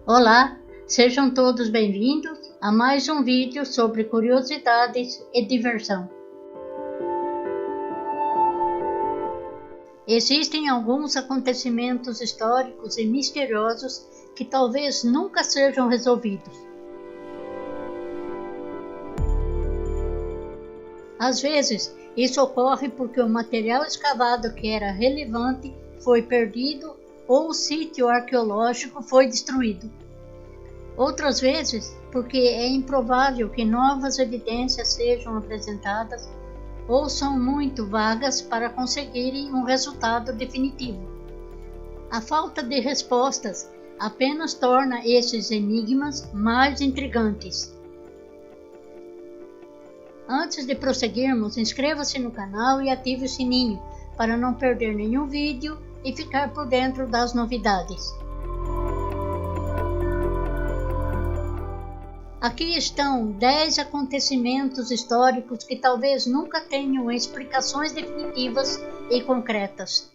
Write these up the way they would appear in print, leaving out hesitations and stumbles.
Olá, sejam todos bem-vindos a mais um vídeo sobre curiosidades e diversão. Existem alguns acontecimentos históricos e misteriosos que talvez nunca sejam resolvidos. Às vezes, isso ocorre porque o material escavado que era relevante foi perdido ou o sítio arqueológico foi destruído. Outras vezes, porque é improvável que novas evidências sejam apresentadas ou são muito vagas para conseguirem um resultado definitivo. A falta de respostas apenas torna esses enigmas mais intrigantes. Antes de prosseguirmos, inscreva-se no canal e ative o sininho para não perder nenhum vídeo e ficar por dentro das novidades. Aqui estão 10 acontecimentos históricos que talvez nunca tenham explicações definitivas e concretas.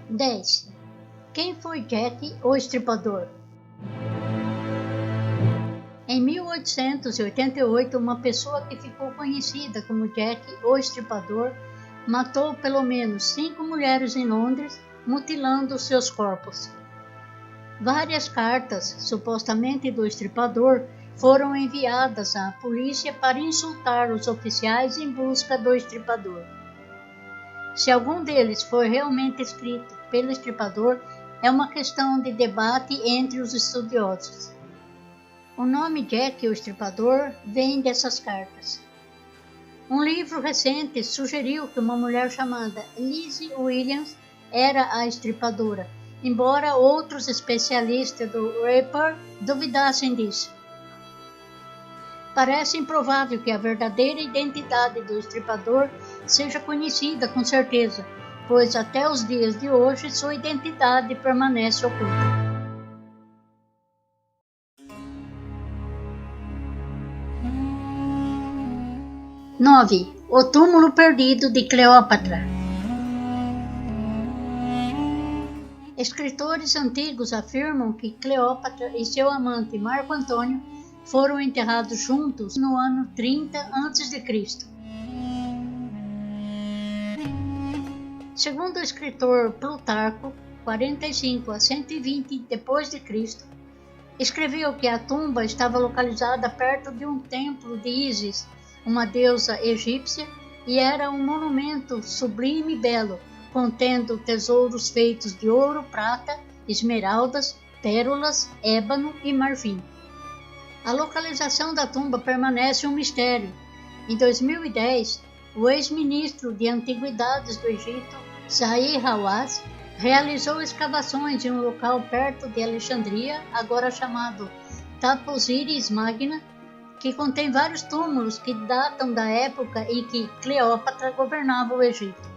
10. Quem foi Jack o Estripador? Em 1888, uma pessoa que ficou conhecida como Jack o Estripador matou pelo menos 5 mulheres em Londres, mutilando seus corpos. Várias cartas, supostamente do estripador, foram enviadas à polícia para insultar os oficiais em busca do estripador. Se algum deles foi realmente escrito pelo estripador, é uma questão de debate entre os estudiosos. O nome Jack o Estripador vem dessas cartas. Um livro recente sugeriu que uma mulher chamada Lizzie Williams era a estripadora, embora outros especialistas do Ripper duvidassem disso. Parece improvável que a verdadeira identidade do estripador seja conhecida com certeza, pois até os dias de hoje sua identidade permanece oculta. 9. O túmulo perdido de Cleópatra. Escritores antigos afirmam que Cleópatra e seu amante Marco Antônio foram enterrados juntos no ano 30 a.C. Segundo o escritor Plutarco, 45 a 120 d.C., escreveu que a tumba estava localizada perto de um templo de Ísis, uma deusa egípcia, e era um monumento sublime e belo, contendo tesouros feitos de ouro, prata, esmeraldas, pérolas, ébano e marfim. A localização da tumba permanece um mistério. Em 2010, o ex-ministro de Antiguidades do Egito, Zahi Hawass, realizou escavações em um local perto de Alexandria, agora chamado Taposiris Magna, que contém vários túmulos que datam da época em que Cleópatra governava o Egito.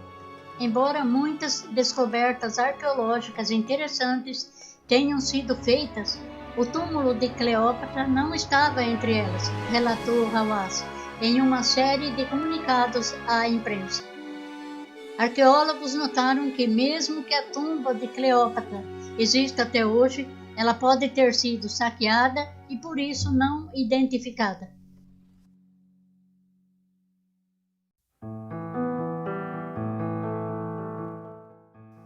Embora muitas descobertas arqueológicas interessantes tenham sido feitas, o túmulo de Cleópatra não estava entre elas, relatou Hawass em uma série de comunicados à imprensa. Arqueólogos notaram que mesmo que a tumba de Cleópatra exista até hoje, ela pode ter sido saqueada e por isso não identificada.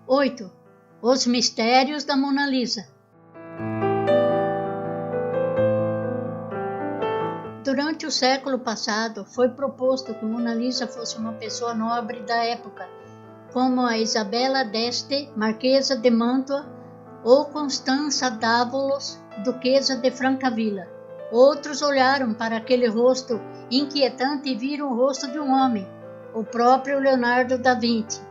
8. Os mistérios da Mona Lisa. Durante o século passado, foi proposto que Mona Lisa fosse uma pessoa nobre da época, como a Isabella d'Este, Marquesa de Mantua, ou Constança d'Ávolos, Duquesa de Francavilla. Outros olharam para aquele rosto inquietante e viram o rosto de um homem, o próprio Leonardo da Vinci,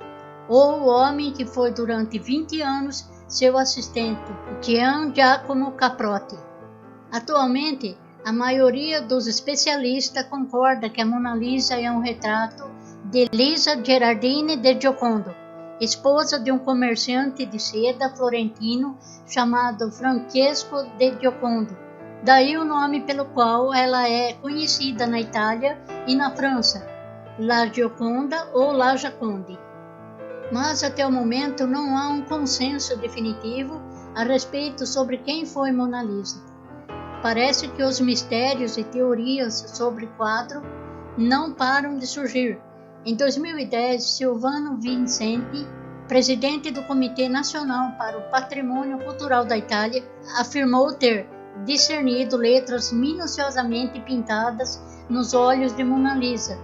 ou o homem que foi durante 20 anos seu assistente, Gian Giacomo Caprotti. Atualmente, a maioria dos especialistas concorda que a Mona Lisa é um retrato de Lisa Gherardini de Giocondo, esposa de um comerciante de seda florentino chamado Francesco de Giocondo. Daí o nome pelo qual ela é conhecida na Itália e na França, La Gioconda ou La Jaconde. Mas até o momento não há um consenso definitivo a respeito sobre quem foi Mona Lisa. Parece que os mistérios e teorias sobre o quadro não param de surgir. Em 2010, Silvano Vincenti, presidente do Comitê Nacional para o Patrimônio Cultural da Itália, afirmou ter discernido letras minuciosamente pintadas nos olhos de Mona Lisa,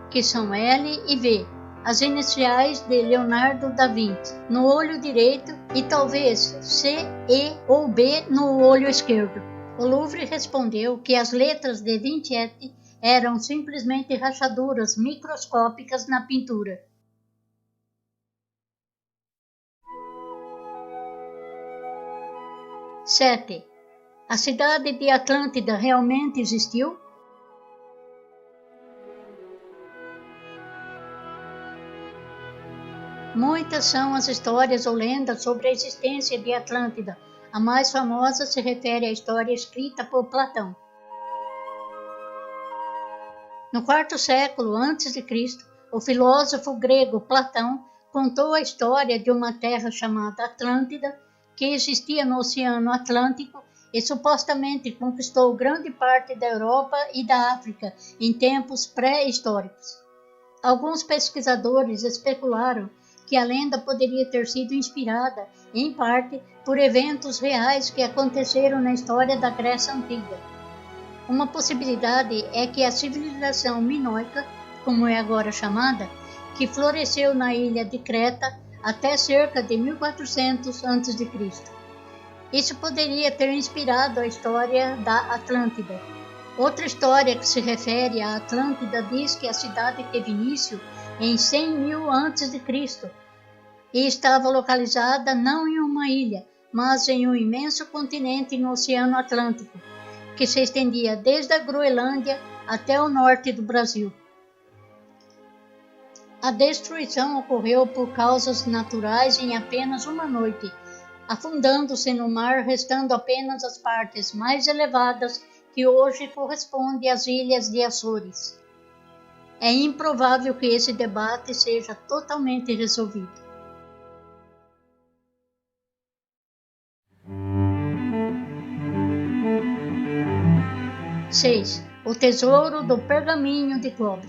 que são L e V, as iniciais de Leonardo da Vinci, no olho direito e talvez C, E ou B no olho esquerdo. O Louvre respondeu que as letras de Vincenti eram simplesmente rachaduras microscópicas na pintura. Sete. A cidade de Atlântida realmente existiu? Muitas são as histórias ou lendas sobre a existência de Atlântida. A mais famosa se refere à história escrita por Platão. No quarto século a.C., o filósofo grego Platão contou a história de uma terra chamada Atlântida, que existia no Oceano Atlântico e supostamente conquistou grande parte da Europa e da África em tempos pré-históricos. Alguns pesquisadores especularam que a lenda poderia ter sido inspirada, em parte, por eventos reais que aconteceram na história da Grécia Antiga. Uma possibilidade é que a civilização minoica, como é agora chamada, que floresceu na ilha de Creta até cerca de 1400 a.C. Isso poderia ter inspirado a história da Atlântida. Outra história que se refere à Atlântida diz que a cidade teve início em 100.000 a.C. e estava localizada não em uma ilha, mas em um imenso continente no Oceano Atlântico, que se estendia desde a Groenlândia até o norte do Brasil. A destruição ocorreu por causas naturais em apenas uma noite, afundando-se no mar, restando apenas as partes mais elevadas que hoje correspondem às ilhas de Açores. É improvável que esse debate seja totalmente resolvido. Seis. O tesouro do pergaminho de cobre.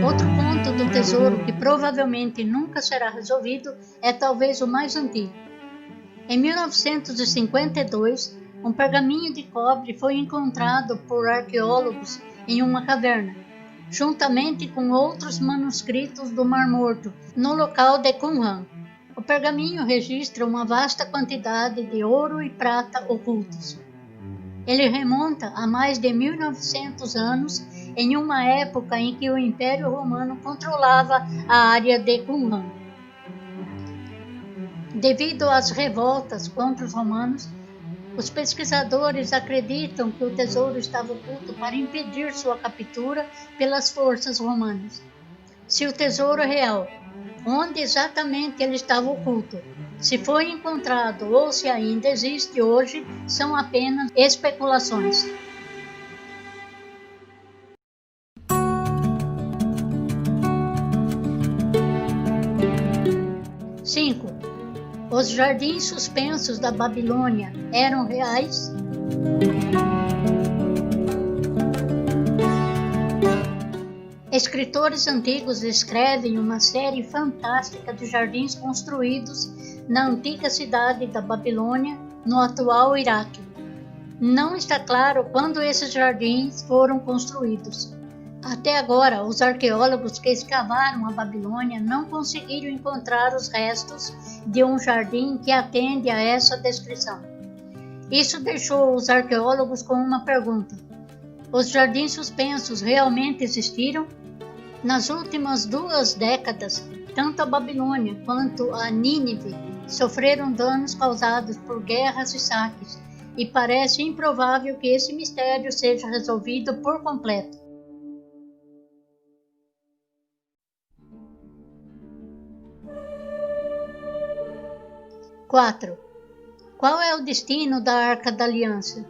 Outro ponto do tesouro que provavelmente nunca será resolvido é talvez o mais antigo. Em 1952, um pergaminho de cobre foi encontrado por arqueólogos em uma caverna, juntamente com outros manuscritos do Mar Morto, no local de Qumran. O pergaminho registra uma vasta quantidade de ouro e prata ocultos. Ele remonta a mais de 1900 anos, em uma época em que o Império Romano controlava a área de Qumran. Devido às revoltas contra os romanos, os pesquisadores acreditam que o tesouro estava oculto para impedir sua captura pelas forças romanas. Se o tesouro é real, onde exatamente ele estava oculto, se foi encontrado ou se ainda existe hoje, são apenas especulações. Cinco. Os jardins suspensos da Babilônia eram reais? Escritores antigos descrevem uma série fantástica de jardins construídos na antiga cidade da Babilônia, no atual Iraque. Não está claro quando esses jardins foram construídos. Até agora, os arqueólogos que escavaram a Babilônia não conseguiram encontrar os restos de um jardim que atende a essa descrição. Isso deixou os arqueólogos com uma pergunta: os jardins suspensos realmente existiram? Nas últimas 2 décadas, tanto a Babilônia quanto a Nínive sofreram danos causados por guerras e saques, e parece improvável que esse mistério seja resolvido por completo. Quatro. Qual é o destino da Arca da Aliança?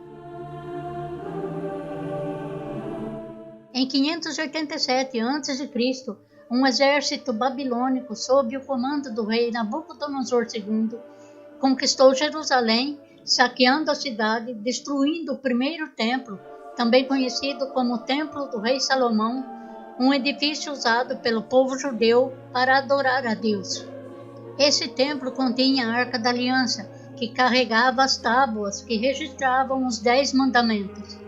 Em Em 587 a.C., um exército babilônico sob o comando do rei Nabucodonosor II conquistou Jerusalém, saqueando a cidade, destruindo o primeiro templo, também conhecido como Templo do Rei Salomão, um edifício usado pelo povo judeu para adorar a Deus. Esse templo continha a Arca da Aliança, que carregava as tábuas que registravam os 10 mandamentos.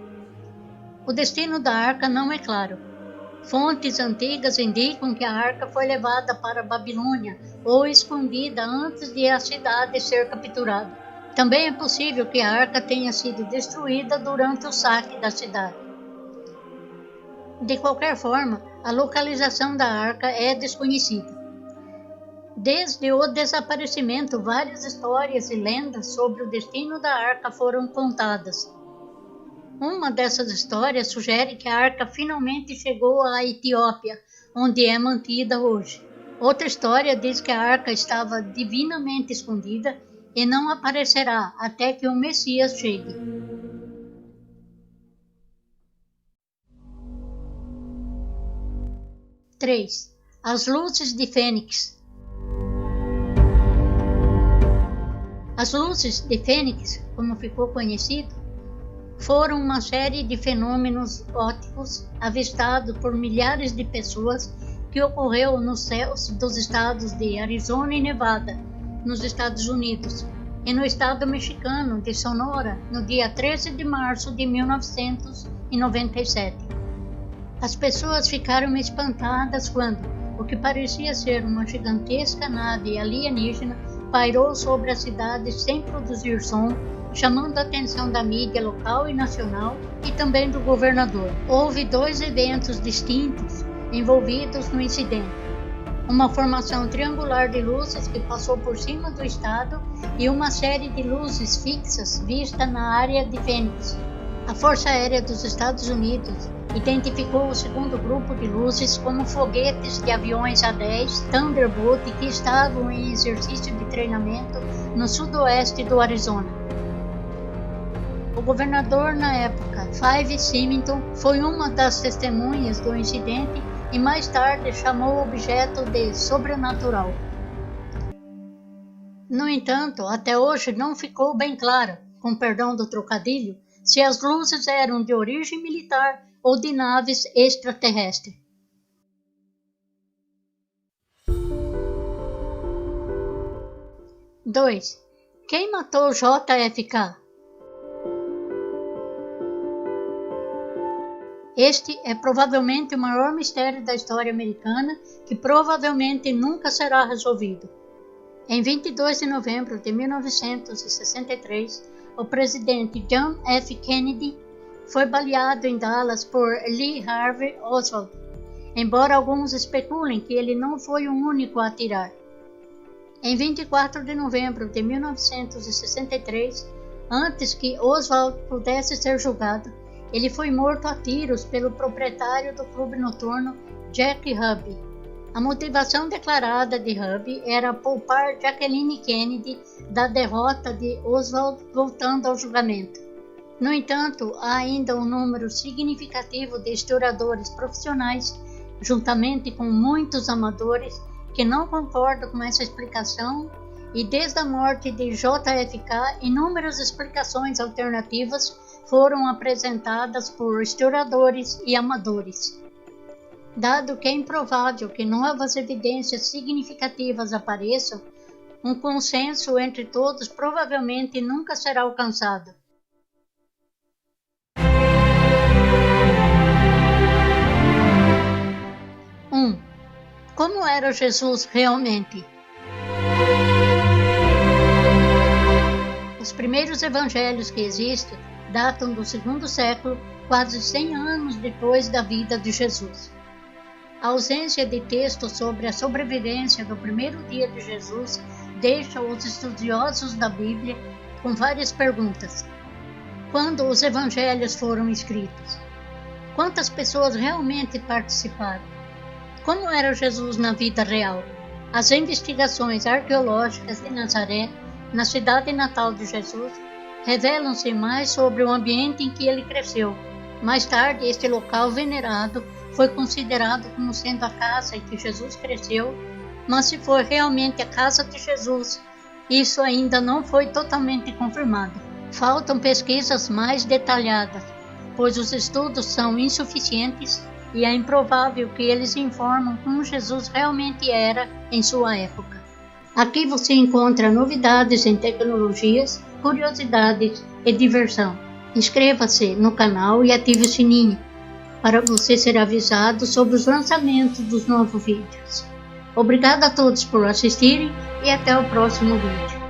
O destino da arca não é claro. Fontes antigas indicam que a arca foi levada para a Babilônia ou escondida antes de a cidade ser capturada. Também é possível que a arca tenha sido destruída durante o saque da cidade. De qualquer forma, a localização da arca é desconhecida. Desde o desaparecimento, várias histórias e lendas sobre o destino da arca foram contadas. Uma dessas histórias sugere que a arca finalmente chegou à Etiópia, onde é mantida hoje. Outra história diz que a arca estava divinamente escondida e não aparecerá até que o Messias chegue. Três. As luzes de Fênix. As luzes de Fênix, como ficou conhecido, foram uma série de fenômenos ópticos avistados por milhares de pessoas que ocorreu nos céus dos estados de Arizona e Nevada, nos Estados Unidos, e no estado mexicano de Sonora, no dia 13 de março de 1997. As pessoas ficaram espantadas quando o que parecia ser uma gigantesca nave alienígena pairou sobre a cidade sem produzir som, chamando a atenção da mídia local e nacional e também do governador. Houve 2 eventos distintos envolvidos no incidente. Uma formação triangular de luzes que passou por cima do estado e uma série de luzes fixas vista na área de Fênix. A Força Aérea dos Estados Unidos identificou o segundo grupo de luzes como foguetes de aviões A-10 Thunderbolt que estavam em exercício de treinamento no sudoeste do Arizona. O governador na época, Five Symington, foi uma das testemunhas do incidente e mais tarde chamou o objeto de sobrenatural. No entanto, até hoje não ficou bem claro, com perdão do trocadilho, se as luzes eram de origem militar ou de naves extraterrestres. Dois. Quem matou JFK? Este é provavelmente o maior mistério da história americana que provavelmente nunca será resolvido. Em 22 de novembro de 1963, o presidente John F. Kennedy foi baleado em Dallas por Lee Harvey Oswald, embora alguns especulem que ele não foi o único a atirar. Em 24 de novembro de 1963, antes que Oswald pudesse ser julgado, ele foi morto a tiros pelo proprietário do clube noturno Jack Ruby. A motivação declarada de Ruby era poupar Jacqueline Kennedy da derrota de Oswald voltando ao julgamento. No entanto, há ainda um número significativo de historiadores profissionais, juntamente com muitos amadores, que não concordam com essa explicação, e desde a morte de JFK, inúmeras explicações alternativas foram apresentadas por historiadores e amadores. Dado que é improvável que novas evidências significativas apareçam, um consenso entre todos provavelmente nunca será alcançado. Como era Jesus realmente? Os primeiros evangelhos que existem datam do 2º século, quase 100 anos depois da vida de Jesus. A ausência de texto sobre a sobrevivência do primeiro dia de Jesus deixa os estudiosos da Bíblia com várias perguntas. Quando os evangelhos foram escritos? Quantas pessoas realmente participaram? Como era Jesus na vida real? As investigações arqueológicas de Nazaré, na cidade natal de Jesus, revelam-se mais sobre o ambiente em que ele cresceu, Mais tarde, este local venerado foi considerado como sendo a casa em que Jesus cresceu, mas se for realmente a casa de Jesus, isso ainda não foi totalmente confirmado. Faltam pesquisas mais detalhadas, pois os estudos são insuficientes e é improvável que eles informam como Jesus realmente era em sua época. Aqui você encontra novidades em tecnologias, curiosidades e diversão. Inscreva-se no canal e ative o sininho para você ser avisado sobre os lançamentos dos novos vídeos. Obrigado a todos por assistirem e até o próximo vídeo.